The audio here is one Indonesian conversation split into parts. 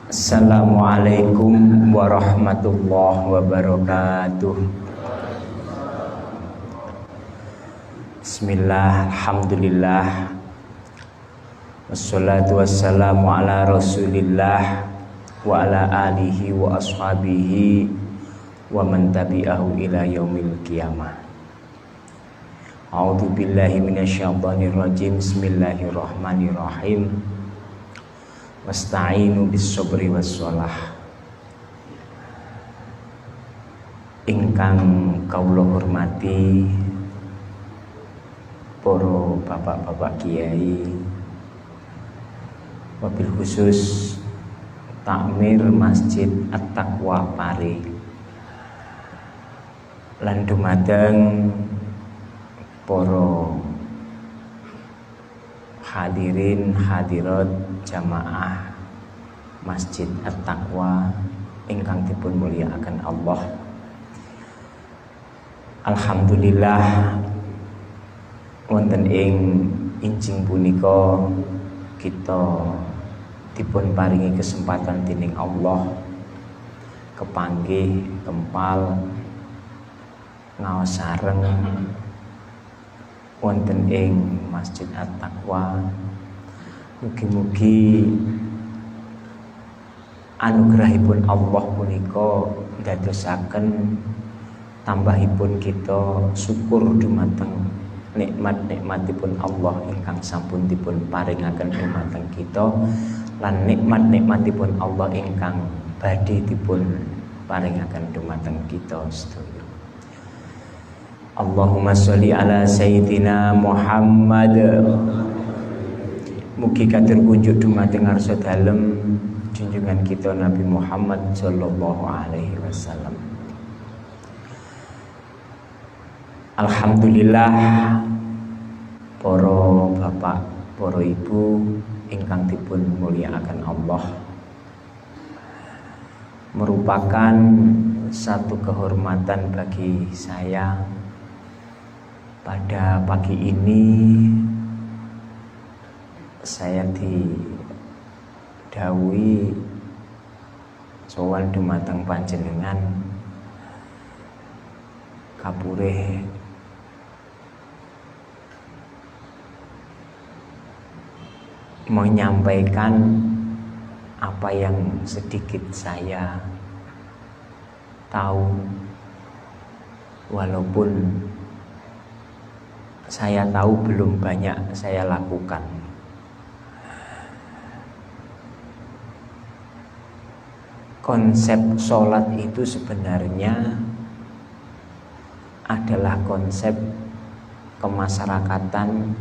Assalamualaikum warahmatullahi wabarakatuh. Bismillah, alhamdulillah, wassalatu wassalamu ala rasulillah wa ala alihi wa ashabihi wa man tabi'ahu ila yaumil qiyamah. A'udzu billahi minasyaitonir rajim. Bismillahirrahmanirrahim. Wasta'inu bis-sabri was-shalah. Ingkang kawula hormati para bapak-bapak kiai, wabil khusus takmir Masjid At-Taqwa Pare, lan dumateng para hadirin hadirat jamaah Masjid At-Taqwa ingkang dipun mulyakaken Allah. Alhamdulillah wonten ing injing punika kita dipun paringi kesempatan dening Allah kepanggih kempal ngaos sareng wonten ing Masjid At-Taqwa. Mugi-mugi anugerahipun Allah punika ndadosaken tambahipun kita syukur dumateng nikmat-nikmatipun Allah ingkang sampun dipun paringaken dumateng kita lan nikmat-nikmatipun Allah ingkang badhe dipun paringaken dumateng kita sedaya. Allahumma sholli ala sayyidina Muhammad. Mugi katur kunjuk dumateng ngarsa dalem junjungan kita Nabi Muhammad sallallahu alaihi wasallam. Alhamdulillah para bapak, para ibu ingkang dipun mulyakaken Allah, merupakan satu kehormatan bagi saya pada pagi ini saya didhawuhi sowan dumateng panjenengan kapurih menyampaikan apa yang sedikit saya tahu, walaupun saya tahu belum banyak saya lakukan. Konsep sholat itu sebenarnya adalah konsep kemasyarakatan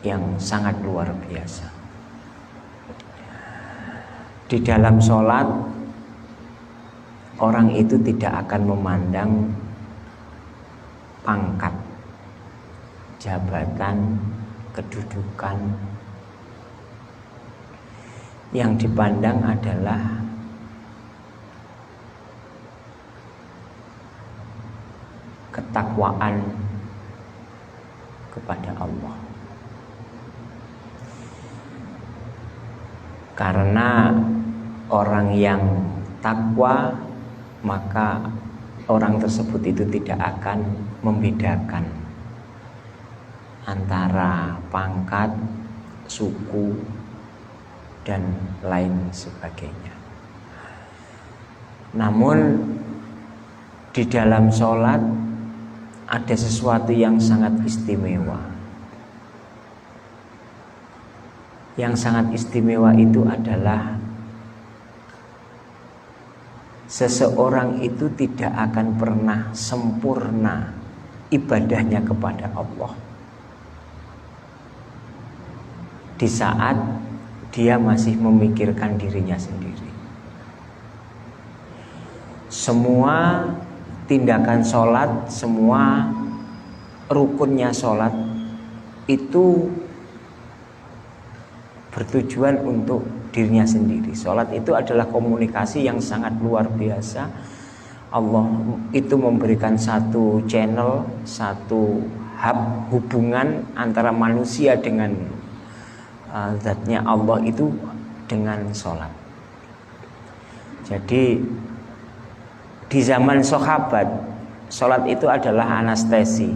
yang sangat luar biasa. Di dalam sholat, orang itu tidak akan memandang pangkat, jabatan, kedudukan. Yang dipandang adalah ketakwaan kepada Allah. Karena orang yang takwa, maka orang tersebut itu tidak akan membedakan antara pangkat, suku, dan lain sebagainya. Namun di dalam sholat ada sesuatu yang sangat istimewa. Yang sangat istimewa itu adalah seseorang itu tidak akan pernah sempurna ibadahnya kepada Allah di saat dia masih memikirkan dirinya sendiri. Semua tindakan sholat, semua rukunnya sholat itu bertujuan untuk dirinya sendiri. Sholat itu adalah komunikasi yang sangat luar biasa. Allah itu memberikan satu channel, satu hub hubungan antara manusia dengan zatnya Allah itu dengan sholat. Jadi di zaman sahabat, sholat itu adalah anestesi.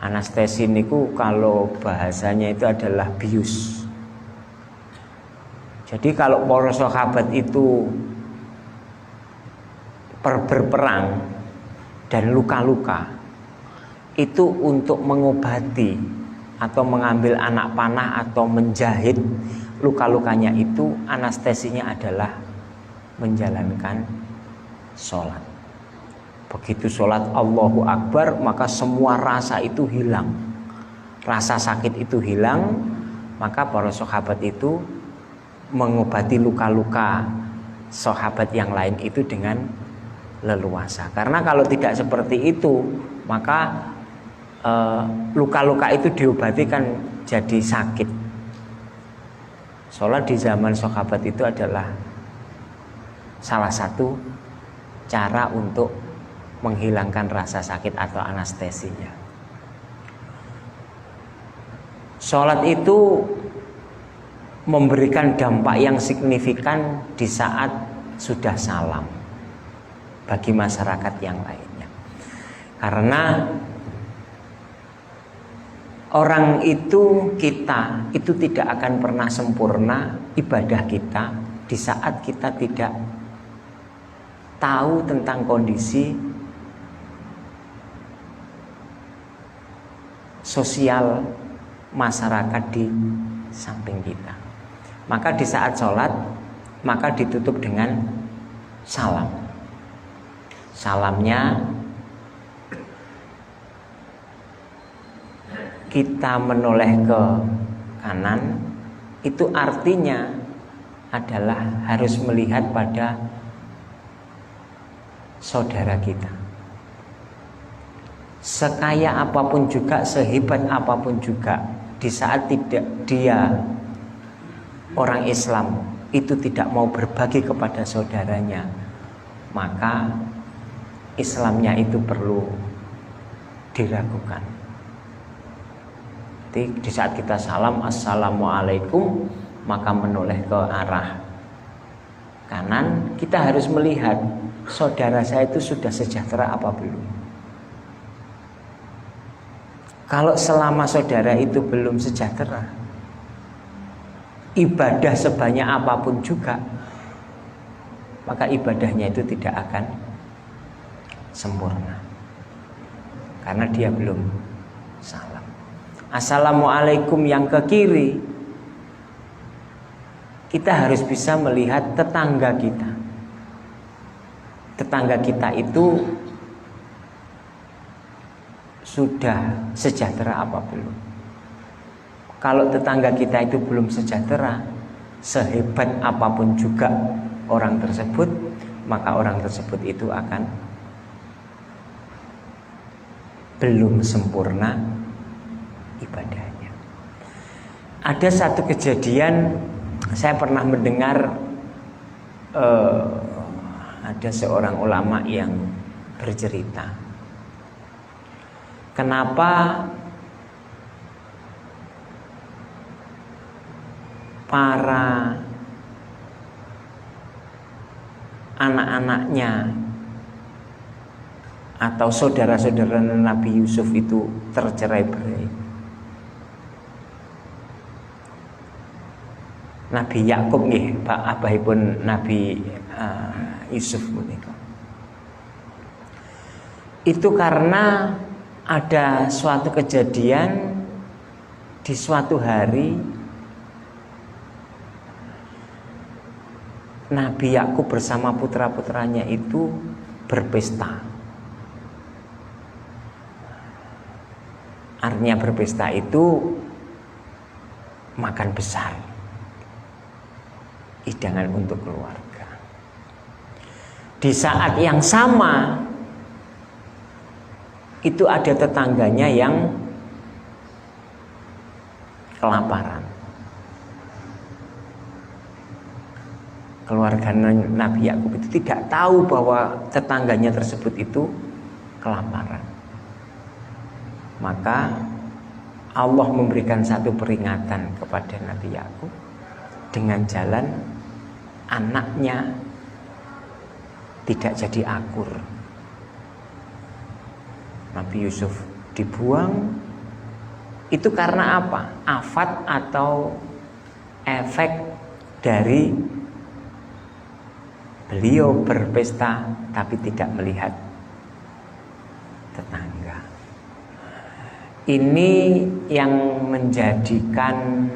Anestesi niku kalau bahasanya itu adalah bius. Jadi kalau para sahabat itu berperang dan luka-luka, itu untuk mengobati atau mengambil anak panah atau menjahit luka-lukanya itu, anestesinya adalah menjalankan sholat. Begitu sholat Allahu Akbar, maka semua rasa itu hilang, rasa sakit itu hilang. Maka para sahabat itu mengobati luka-luka sahabat yang lain itu dengan leluasa. Karena kalau tidak seperti itu, maka luka-luka itu diobati kan jadi sakit. Sholat di zaman sahabat itu adalah salah satu cara untuk menghilangkan rasa sakit atau anestesinya. Sholat itu memberikan dampak yang signifikan di saat sudah salam bagi masyarakat yang lainnya. Karena orang itu, kita itu tidak akan pernah sempurna ibadah kita di saat kita tidak tahu tentang kondisi sosial masyarakat di samping kita. Maka di saat sholat, maka ditutup dengan salam. Salamnya kita menoleh ke kanan, itu artinya adalah harus melihat pada saudara kita. Sekaya apapun juga, sehebat apapun juga, di saat tidak dia orang Islam itu tidak mau berbagi kepada saudaranya, maka Islamnya itu perlu diragukan. Di saat kita salam assalamualaikum, maka menoleh ke arah kanan, kita harus melihat saudara saya itu sudah sejahtera apa belum. Kalau selama saudara itu belum sejahtera, ibadah sebanyak apapun juga, maka ibadahnya itu tidak akan sempurna, karena dia belum salam. Assalamualaikum yang ke kiri, kita harus bisa melihat tetangga kita. Tetangga kita itu sudah sejahtera apa belum. Kalau tetangga kita itu belum sejahtera, sehebat apapun juga orang tersebut, maka orang tersebut itu akan belum sempurna ibadahnya. Ada satu kejadian, saya pernah mendengar ada seorang ulama yang bercerita, kenapa para anak-anaknya atau saudara-saudara Nabi Yusuf itu tercerai-berai. Nabi Yakub nggih, Pak abahipun Nabi Yusuf menika. Itu karena ada suatu kejadian di suatu hari Nabi Yakub bersama putra-putranya itu berpesta. Artinya berpesta itu makan besar, hidangan untuk keluarga. Di saat yang sama itu ada tetangganya yang kelaparan. Keluarga Nabi Yakub itu tidak tahu bahwa tetangganya tersebut itu kelaparan. Maka Allah memberikan satu peringatan kepada Nabi Yakub dengan jalan anaknya tidak jadi akur. Nabi Yusuf dibuang itu karena apa? Afat atau efek dari beliau berpesta tapi tidak melihat tetangga. Ini yang menjadikan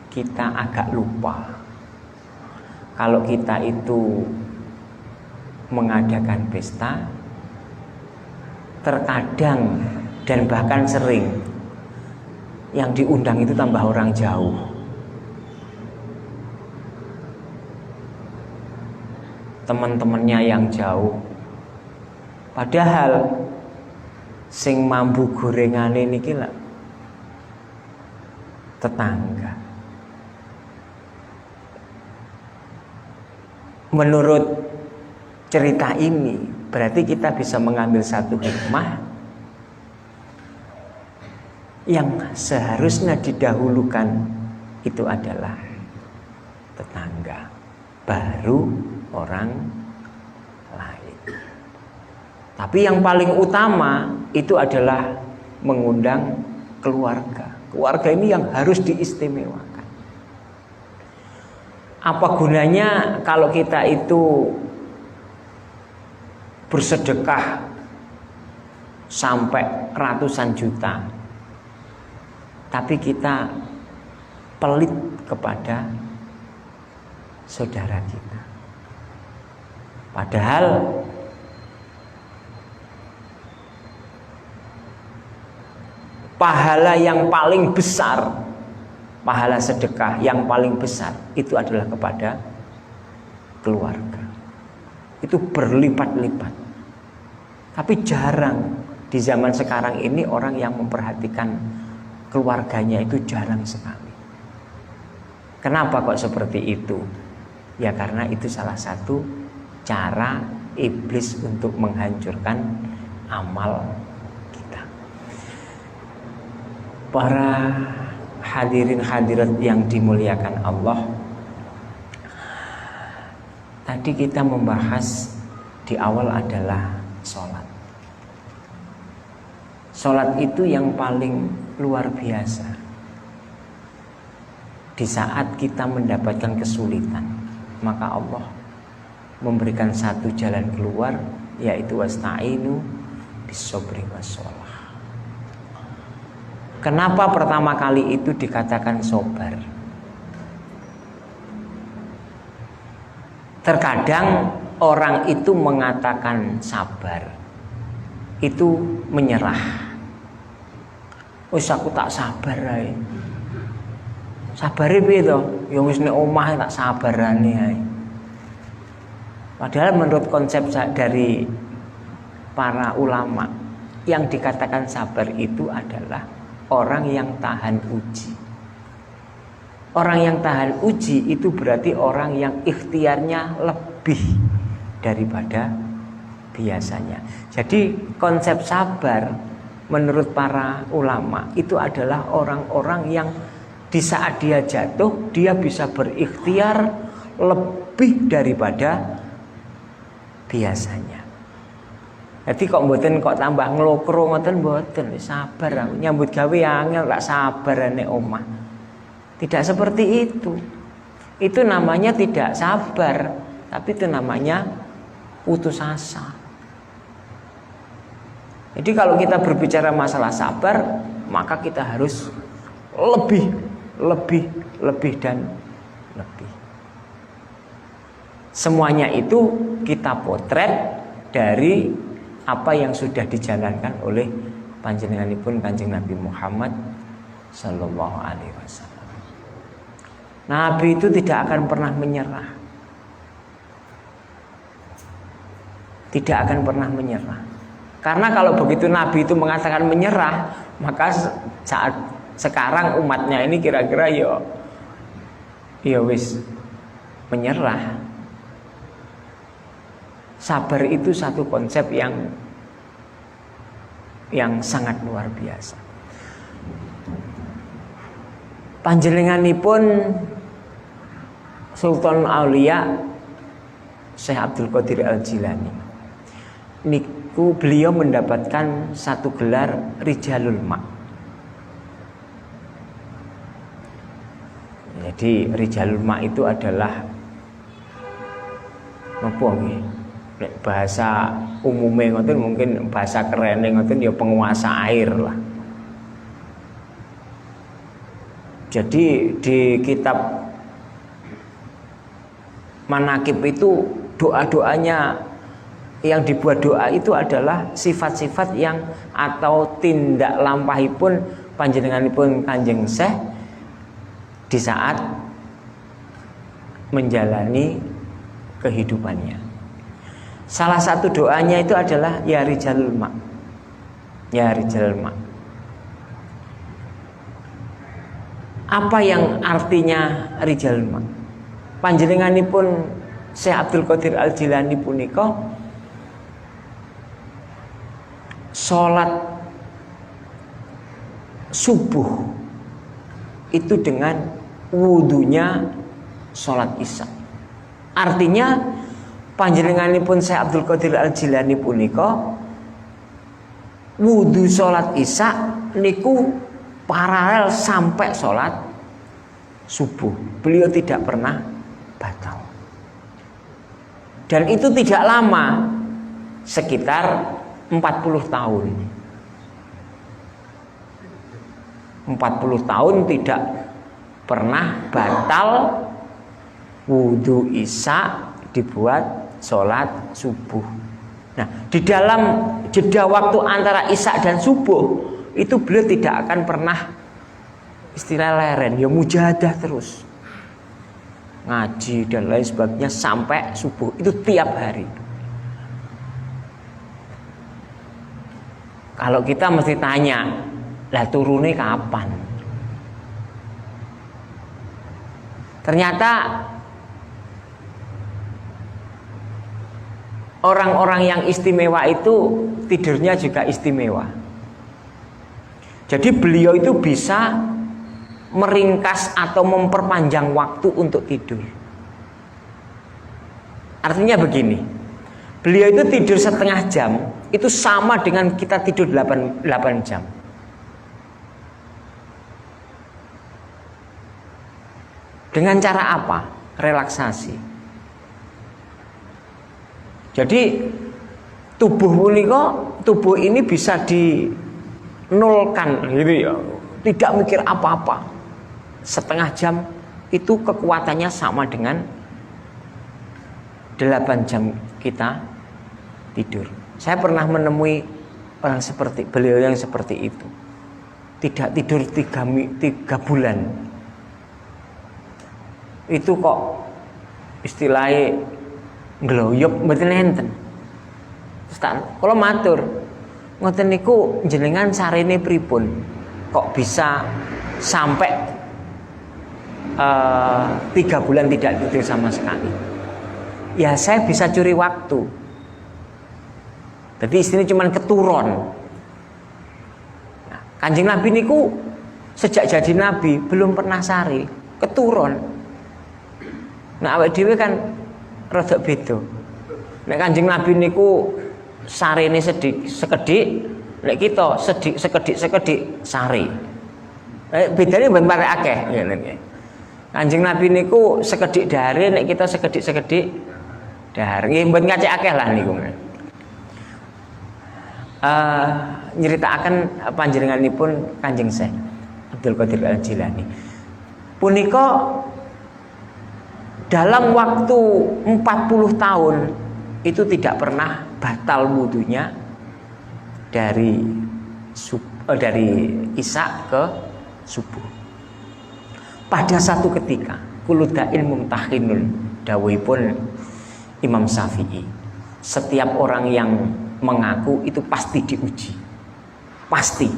kita agak lupa. Kalau kita itu mengadakan pesta, terkadang dan bahkan sering yang diundang itu tambah orang jauh. Teman-temannya yang jauh. Padahal sing mambu gorengane niki lho tetangga. Menurut cerita ini berarti kita bisa mengambil satu hikmah yang seharusnya didahulukan itu adalah tetangga, baru orang lain. Tapi yang paling utama itu adalah mengundang keluarga. Keluarga ini yang harus diistimewakan. Apa gunanya kalau kita itu bersedekah sampai ratusan juta, tapi kita pelit kepada saudara kita. Padahal pahala yang paling besar, pahala sedekah yang paling besar itu adalah kepada keluarga. Itu berlipat-lipat. Tapi jarang di zaman sekarang ini orang yang memperhatikan keluarganya itu jarang sekali. Kenapa kok seperti itu? Ya karena itu salah satu cara iblis untuk menghancurkan amal kita. Para hadirin hadirat yang dimuliakan Allah, tadi kita membahas di awal adalah sholat. Sholat itu yang paling luar biasa. Di saat kita mendapatkan kesulitan, maka Allah memberikan satu jalan keluar, yaitu wasta'inu bis-shobri was-sholah. Kenapa pertama kali itu dikatakan sabar? Terkadang orang itu mengatakan sabar itu menyerah. Wis aku tak sabar ae. Sabare piye to? Ya wis nek omah tak sabarane ae. Padahal menurut konsep dari para ulama, yang dikatakan sabar itu adalah orang yang tahan uji. Orang yang tahan uji itu berarti orang yang ikhtiarnya lebih daripada biasanya. Jadi konsep sabar menurut para ulama itu adalah orang-orang yang di saat dia jatuh dia bisa berikhtiar lebih daripada biasanya. Jadi kok mboten kok tambah nglokro ngoten mboten, sabar aku nyambut gawe angel gak sabar nek omah. Tidak seperti itu. Itu namanya tidak sabar, tapi itu namanya putus asa. Jadi kalau kita berbicara masalah sabar, maka kita harus lebih dan lebih. Semuanya itu kita potret dari apa yang sudah dijalankan oleh panjenenganipun Kanjeng Nabi Muhammad sallallahu alaihi wasallam. Nabi itu tidak akan pernah menyerah. Tidak akan pernah menyerah. Karena kalau begitu Nabi itu mengatakan menyerah, maka saat sekarang umatnya ini kira-kira ya wis menyerah. Sabar itu satu konsep yang sangat luar biasa. Panjenenganipun Sultan Aulia Syekh Abdul Qadir Al-Jilani niku beliau mendapatkan satu gelar Rijalul Ma. Jadi Rijalul Ma itu adalah apa nggih? Bahasa umumnya ngoten, mungkin bahasa kerene ngoten ya penguasa air lah. Jadi di kitab manakib itu doa-doanya yang dibuat doa itu adalah sifat-sifat yang atau tindak lampahipun panjenenganipun Kanjeng Syekh di saat menjalani kehidupannya. Salah satu doanya itu adalah ya Rijalul Ma. Ya Rijalul Ma. Apa yang artinya Rijalul Ma? Panjenenganipun Syekh Abdul Qadir Al-Jilani punika salat subuh itu dengan wudunya salat Isya. Artinya panjenenganipun Syekh Abdul Qadir Al-Jilani punika wudu salat Isya niku paralel sampai salat subuh. Beliau tidak pernah batal. Dan itu tidak lama, sekitar 40 tahun. 40 tahun tidak pernah batal wudu Isya dibuat sholat subuh. Nah, di dalam jeda waktu antara Isya dan subuh itu beliau tidak akan pernah istilah leren, ya mujahadah terus, ngaji dan lain sebagainya sampai subuh, itu tiap hari. Kalau kita mesti tanya, lah turunnya kapan? Ternyata orang-orang yang istimewa itu tidurnya juga istimewa. Jadi beliau itu bisa meringkas atau memperpanjang waktu untuk tidur. Artinya begini, beliau itu tidur setengah jam itu sama dengan kita tidur 8 jam. Dengan cara apa? Relaksasi. Jadi tubuh ini bisa dinolkan gitu ya. Tidak mikir apa-apa. Setengah jam itu kekuatannya sama dengan 8 jam kita tidur. Saya pernah menemui orang seperti beliau yang seperti itu. Tidak tidur 3 bulan. Itu kok istilahnya ngloyop mboten enten. Terus kalau matur, ngoten niku jenengan sarene pripun? Kok bisa sampai 3 bulan tidak tidur sama sekali? Ya saya bisa curi waktu. Jadi istilahnya cuma keturun. Nah, Kanjeng Nabi niku sejak jadi Nabi belum pernah sari, keturun. Nah awake dhewe kan rada beda. Nek Kanjeng Nabi niku sarene sekedhik, nek kita sekedhik sari. Bedane mben parek akeh ngene iki. Kanjeng Nabi niku sekedhik dahare, nek kita sekedhik dahar. Nggih mben ngacek akeh lah niku. Nyritakaken panjenenganipun Kanjeng Syekh Abdul Qadir Al-Jilani. Punika dalam waktu 40 tahun itu tidak pernah batal wudunya dari Isya ke subuh. Pada satu ketika kuludain mumtahinun dawuhipun Imam Syafi'i, setiap orang yang mengaku itu pasti diuji, pasti.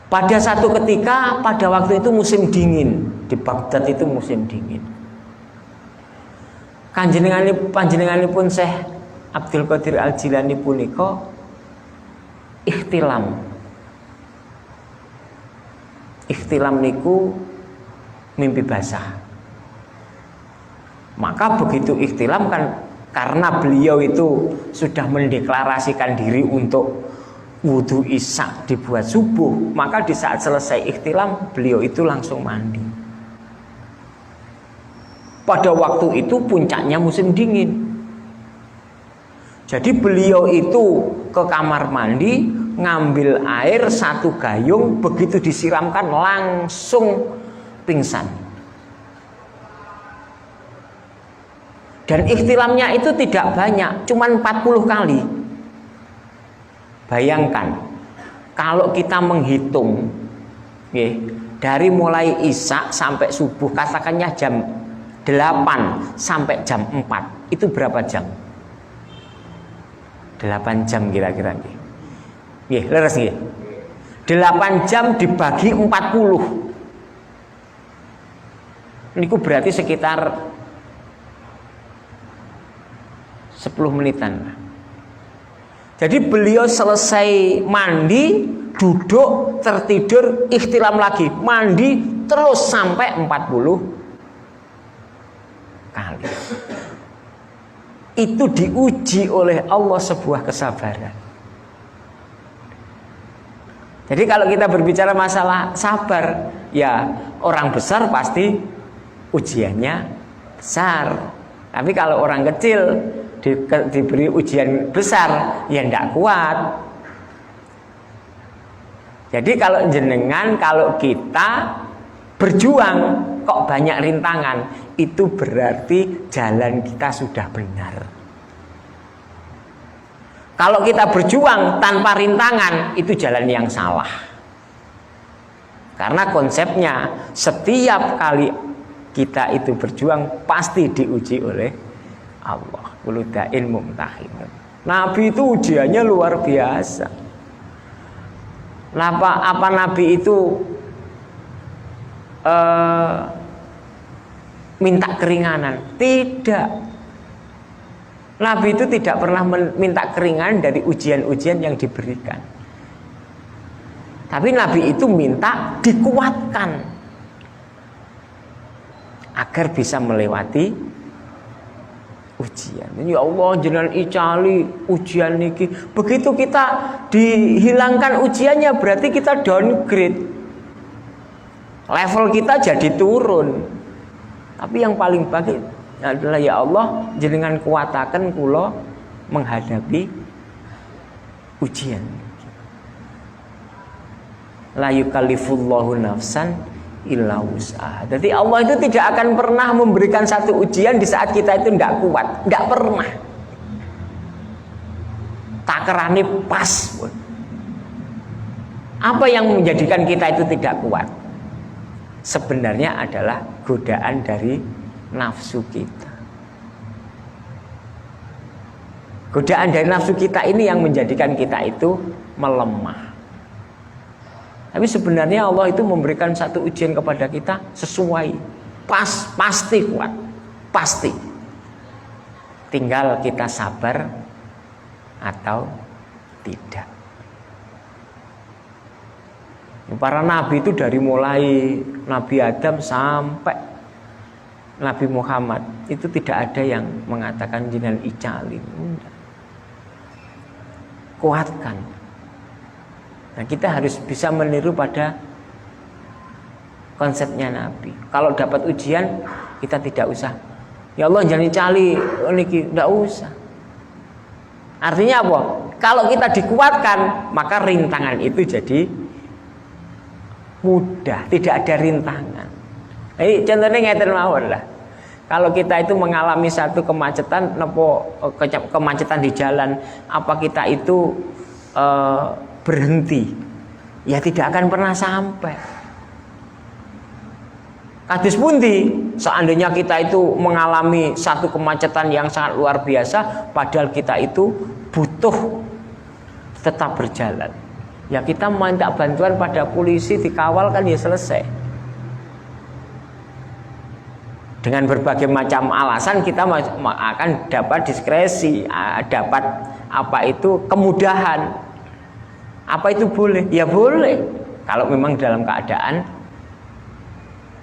Pada satu ketika, pada waktu itu musim dingin, di Baghdad itu musim dingin. Panjenenganipun Syekh Abdul Qadir Al-Jilani punika ikhtilam. Ihtilam niku mimpi basah. Maka begitu ihtilam kan, karena beliau itu sudah mendeklarasikan diri untuk wudhu isya dibuat subuh, maka di saat selesai ihtilam beliau itu langsung mandi. Pada waktu itu puncaknya musim dingin. Jadi beliau itu ke kamar mandi, ngambil air 1 gayung, begitu disiramkan langsung pingsan. Dan ihtilamnya itu tidak banyak, cuma 40 kali. Bayangkan, kalau kita menghitung dari mulai isya sampai subuh, katakannya jam 8 sampai jam 4, itu berapa jam? 8 jam kira-kira. Leres nggih. 8 jam dibagi 40. Niku berarti sekitar 10 menitan. Jadi beliau selesai mandi, duduk, tertidur, ihtilam lagi, mandi terus sampai 40 kali. Itu diuji oleh Allah sebuah kesabaran. Jadi kalau kita berbicara masalah sabar, ya orang besar pasti ujiannya besar. Tapi kalau orang kecil diberi ujian besar, ya tidak kuat. Jadi kalau jenengan, kalau kita berjuang kok banyak rintangan, itu berarti jalan kita sudah benar. Kalau kita berjuang tanpa rintangan, itu jalan yang salah. Karena konsepnya setiap kali kita itu berjuang pasti diuji oleh Allah. Kuludain mumtahinun. Nabi itu ujiannya luar biasa. Apa Nabi itu minta keringanan? Tidak. Nabi itu tidak pernah minta keringanan dari ujian-ujian yang diberikan. Tapi Nabi itu minta dikuatkan agar bisa melewati ujian. Ya Allah, jenengan icali ujian niki. Begitu kita dihilangkan ujiannya, berarti kita downgrade. Level kita jadi turun. Tapi yang paling baik adalah ya Allah, jenengan kuataken kula menghadapi ujian. La yukallifullahu nafsan illa wus'aha. Jadi Allah itu tidak akan pernah memberikan satu ujian di saat kita itu tidak kuat, tidak pernah. Takerane pas. Apa yang menjadikan kita itu tidak kuat? Sebenarnya adalah godaan dari nafsu kita. Godaan dari nafsu kita ini yang menjadikan kita itu melemah. Tapi sebenarnya Allah itu memberikan satu ujian kepada kita sesuai, pasti kuat, pasti. Tinggal kita sabar atau tidak. Para nabi itu dari mulai Nabi Adam sampai Nabi Muhammad itu tidak ada yang mengatakan jinan icalin. Kuatkan. Nah, kita harus bisa meniru pada konsepnya Nabi. Kalau dapat ujian, kita tidak usah, ya Allah jangan cali niki, tidak usah. Artinya apa? Kalau kita dikuatkan, maka rintangan itu jadi mudah, tidak ada rintangan. Contohnya ngeten mawon lah. Kalau kita itu mengalami satu kemacetan, kemacetan di jalan, apa kita itu berhenti? Ya tidak akan pernah sampai. Kados pundi seandainya kita itu mengalami satu kemacetan yang sangat luar biasa, padahal kita itu butuh tetap berjalan. Ya kita minta bantuan pada polisi, dikawal kan ya selesai. Dengan berbagai macam alasan kita akan dapat diskresi, dapat apa itu kemudahan. Apa itu boleh? Ya boleh. Kalau memang dalam keadaan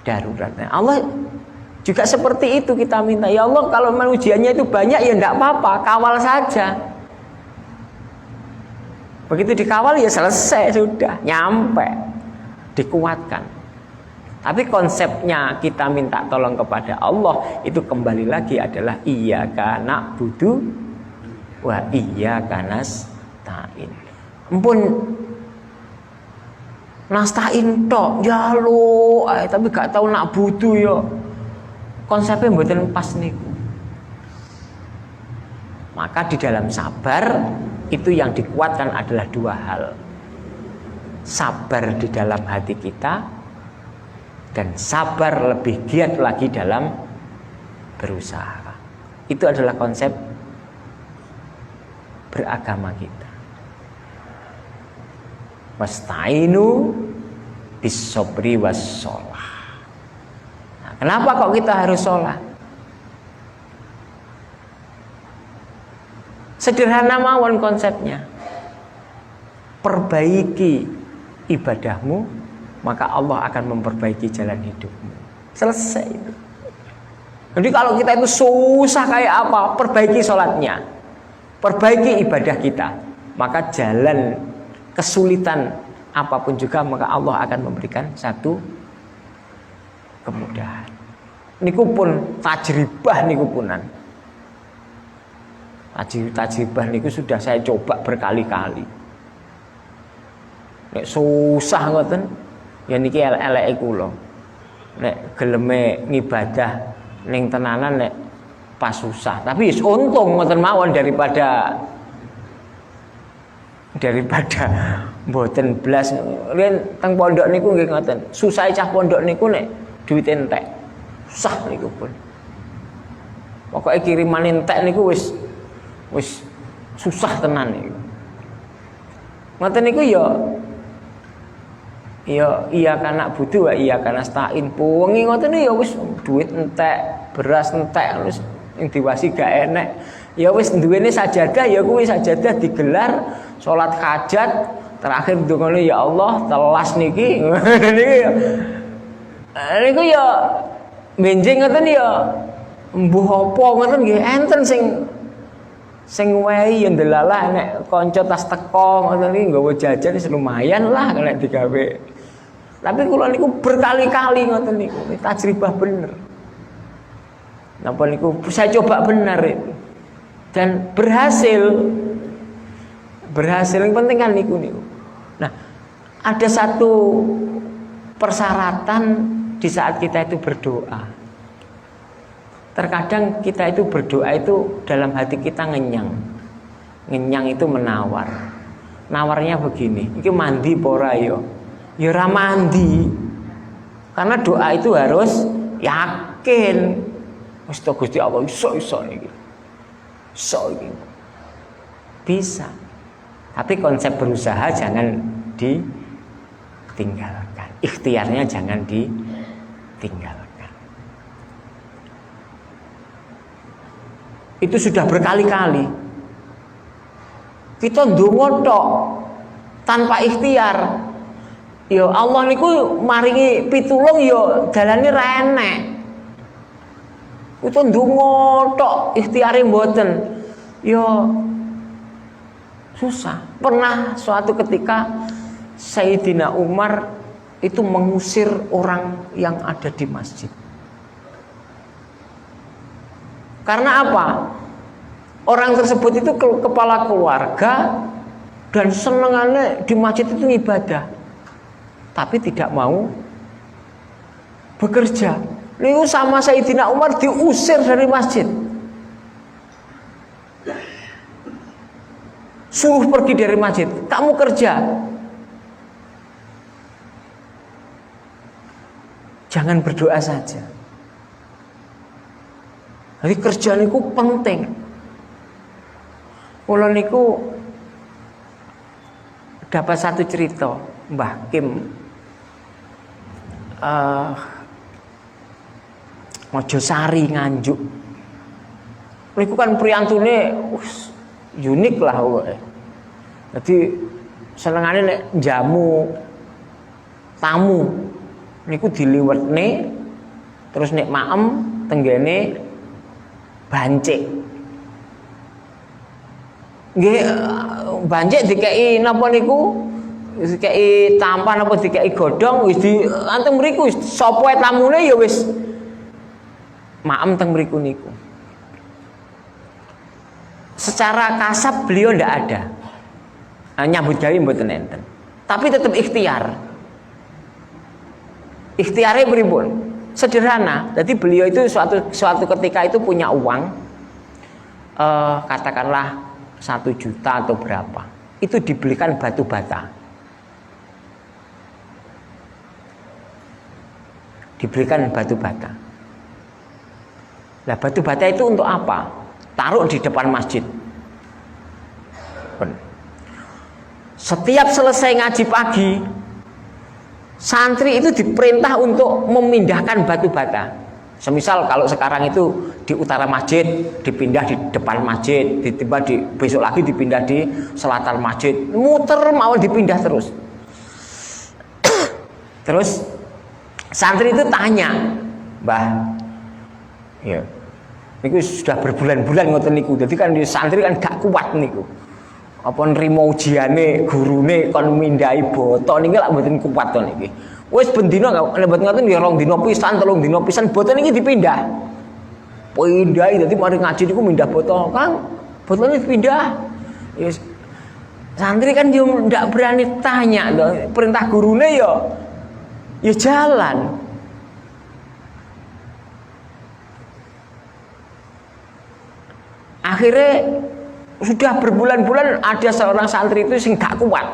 daruratnya. Allah juga seperti itu, kita minta, ya Allah kalau ujiannya itu banyak ya enggak apa-apa, kawal saja. Begitu dikawal ya selesai, sudah nyampe, dikuatkan. Tapi konsepnya kita minta tolong kepada Allah itu kembali lagi adalah iyyaka na'budu wa iyyaka nasta'in. Ampun nasta'in tok, ya lo, tapi gak tahu nak butuh yo. Konsepnya mboten pas niku. Maka di dalam sabar itu yang dikuatkan adalah dua hal. Sabar di dalam hati kita dan sabar lebih giat lagi dalam berusaha. Itu adalah konsep beragama kita. Wasta'inu bis-sabri was-shalah. Kenapa kok kita harus sholat? Sederhana mawon konsepnya. Perbaiki ibadahmu, maka Allah akan memperbaiki jalan hidupmu. Selesai itu. Jadi kalau kita itu susah kayak apa, perbaiki sholatnya, perbaiki ibadah kita, maka jalan kesulitan apapun juga, maka Allah akan memberikan satu kemudahan. Niku pun tajribah niku punan. Tajribah niku sudah saya coba berkali-kali. Nek susah ngoten, ya niki elek-eleke kula. Nek geleme ngibadah ning tenanan nek pas susah. Tapi wis untung ngoten mawon daripada mboten blas. Riyen teng pondok niku nggih ngoten. Susah cah pondok niku nek duit entek. Susah niku pun. Pokoke kiriman entek niku wis susah tenan niku. Ngoten niku ya iya kana butuh iya kana stain. Wengi ngoten ya wis duit entek, beras entek wis ing diwasi gak enek. Ya wis duwene sajadah ya kuwi sajadah digelar salat hajat terakhir ndongane ya Allah telas niki. Niku ya benjing ngoten ya mbuh apa ngoten nggih enten sing wehi ya ndelalah nek kanca tas teko ngoten iki nggawa jajan wis lumayan lah nek digawe. Tapi kula niku berkali-kali ngoten niku tajribah bener. Napa niku saya coba benar itu. Dan berhasil. Yang penting kan niku. Nah, ada satu persyaratan di saat kita itu berdoa. Terkadang kita itu berdoa itu dalam hati kita ngenyang. Ngenyang itu menawar. Nawarnya begini, iki mandi pora yo. Ya ora mandi. Karena doa itu harus yakin. Wis to Gusti Allah iso niki. Iso iki. Bisa. Tapi konsep berusaha jangan ditinggalkan. Ikhtiarnya jangan ditinggalkan. Itu sudah berkali-kali. Kita ndonga tok tanpa ikhtiar. Ya Allah niku maringi pitulung ya dalane ra enek. Itu ndonga tok ikhtiare mboten. Ya susah. Pernah suatu ketika Sayyidina Umar itu mengusir orang yang ada di masjid. Karena apa? Orang tersebut itu kepala keluarga dan senengannya di masjid itu ibadah, tapi tidak mau bekerja. Lalu sama Sayyidina Umar diusir dari masjid. Suruh pergi dari masjid, kamu kerja. Jangan berdoa saja. Jadi kerjaan itu penting. Kula niku dapat satu cerita Mbah Kim Mojosari Nganjuk. Niku kan priyantune unik lah pokoke. Jadi senengane nek jamu tamu niku diliwetne terus nek maem tenggene bancik. Nggih bancik dikeki napa niku? Dikeki tampan apa dikeki godhong wis di anteng mriku wis sapa tamune ya wis maem teng mriku niku. Secara kasab beliau ndak ada. Nyambut gawe mboten enten. Tapi tetap ikhtiar. Ikhtiare pripun? Sederhana. Jadi beliau itu suatu ketika itu punya uang katakanlah 1 juta atau berapa. Itu dibelikan batu bata. Dibelikan batu bata. Lah batu bata itu untuk apa? Taruh di depan masjid. Setiap selesai ngaji pagi, santri itu diperintah untuk memindahkan batu bata. Semisal kalau sekarang itu di utara masjid, dipindah di depan masjid, besok lagi dipindah di selatan masjid, muter mau dipindah terus. Terus santri itu tanya, "Mbah, ya, niku sudah berbulan-bulan ngoten niku. Jadi kan di santri kan gak kuat niku. Apa nrimo ujiane gurune kon mindai boto niki lak mboten kuat to niki. Wis ben dina lebet ngoten ya 2 dina pisan, 3 dina pisan boto niki dipindah. Pindah dadi mari ngaji niku mindah boto, Kang. Botone dipindah. Yes. Santri kan dia ndak berani tanya loh, perintah gurune ya jalan. Akhirnya sudah berbulan-bulan ada seorang santri itu sing gak kuat.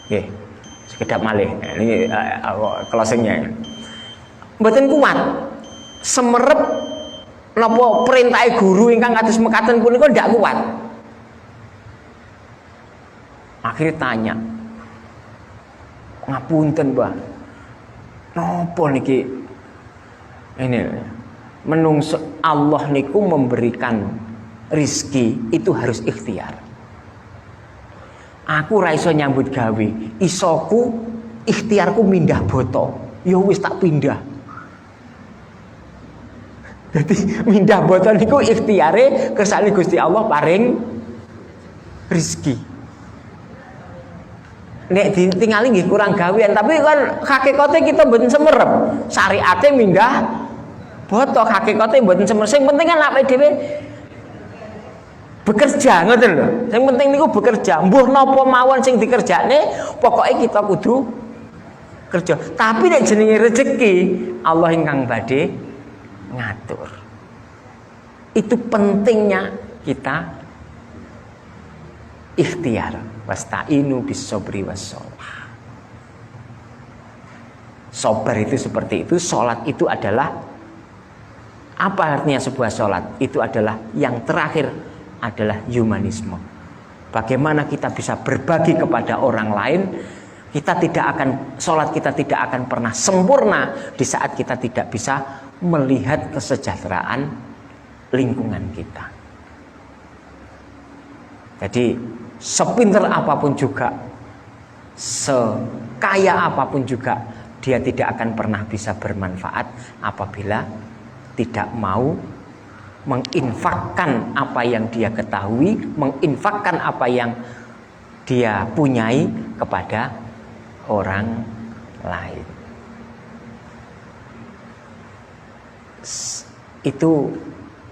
Nggih, sekedap malih. Ini closingnya. Mboten kuat. Semerep napa perintah guru ingkang kados mekaten punika ndak kuat. Akhirnya tanya, "Ngapunten, Mbah. Napa niki?" Ini menungso Allah niku memberikan rizki itu harus ikhtiar. Aku ra iso nyambut gawe, isoku ikhtiarku mindah boto. Ya wis tak pindah. Jadi mindah boto niku ikhtiare kersane Gusti Allah paring rizki. Nek ditingali nggih kurang gawean, tapi kan hakikate kita mboten semerep. Syariate mindah boto, hakikate mboten semerep. Sing penting kan awake dhewe bekerja, ngoten lho. Yang penting niku bekerja. Mbuh napa mawon sing dikerjakne, pokoke kita kudu kerja. Tapi nek jenenge rezeki, Allah ingkang badhe ngatur. Itu pentingnya kita ikhtiar. Wasta'inu bis-sabri was-shalah. Sabar itu seperti itu, salat itu adalah apa artinya sebuah salat? Itu adalah yang terakhir adalah humanisme. Bagaimana kita bisa berbagi kepada orang lain? Sholat kita tidak akan pernah sempurna di saat kita tidak bisa melihat kesejahteraan lingkungan kita. Jadi sepinter apapun juga, sekaya apapun juga, dia tidak akan pernah bisa bermanfaat apabila tidak mau menginfakkan apa yang dia ketahui, menginfakkan apa yang dia punyai kepada orang lain. Itu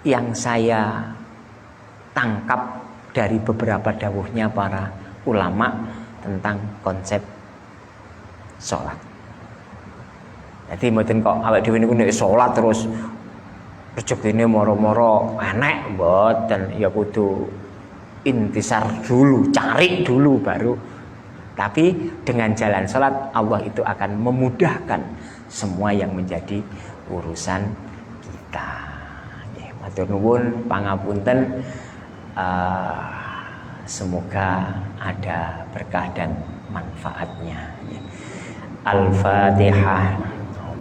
yang saya tangkap dari beberapa dawuhnya para ulama tentang konsep sholat. Jadi mboten kok awake dhewe niku nek sholat terus rezekine moro-moro enek, mboten, ya kudu intisar dulu, cari dulu baru. Tapi dengan jalan sholat Allah itu akan memudahkan semua yang menjadi urusan kita. Matur nuwun pangapunten, semoga ada berkah dan manfaatnya. Al-Fatihah.